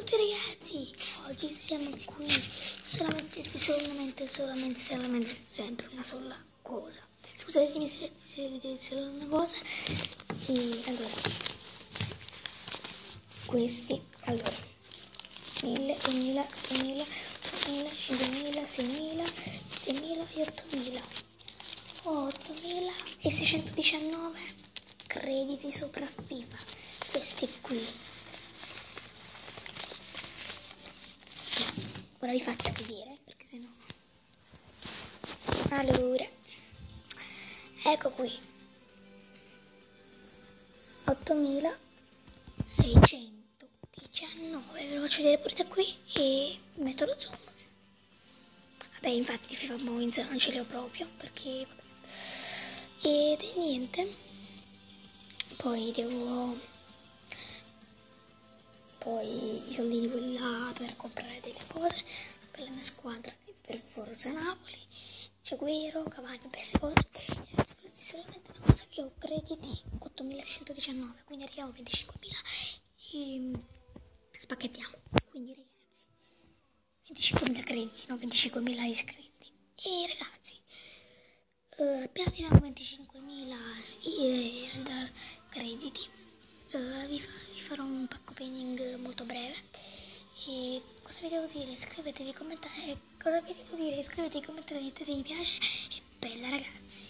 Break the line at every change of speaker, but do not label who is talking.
tutti ragazzi, oggi siamo qui solamente, sempre una sola cosa. Scusatemi se vedete solo una cosa. E allora, questi, allora, 1000, 2000, 3000, 4000, 5000, 6000, 7000 e 8000. 8619 crediti sopra FIFA, questi qui. Ora vi faccio vedere perché sennò. Allora, ecco qui 8619, ve lo faccio vedere pure da qui e metto lo zoom. Vabbè, infatti di FIFA Points non ce li ho proprio perché vabbè. Ed è niente, poi i soldini quelli là per comprare delle cose per la mia squadra, per Forza Napoli, c'è Guero, Cavani, queste cose. Ragazzi, solamente una cosa, che ho crediti 8619, quindi arriviamo a 25.000 e spacchettiamo. Quindi ragazzi, 25.000 crediti, no, 25.000 iscritti. E ragazzi, appena arriviamo a 25.000 crediti, vi farò un pack opening molto breve. E cosa vi devo dire? Iscrivetevi, commentate. Cosa vi devo dire? Iscrivetevi, commentate, mettete mi piace e bella ragazzi.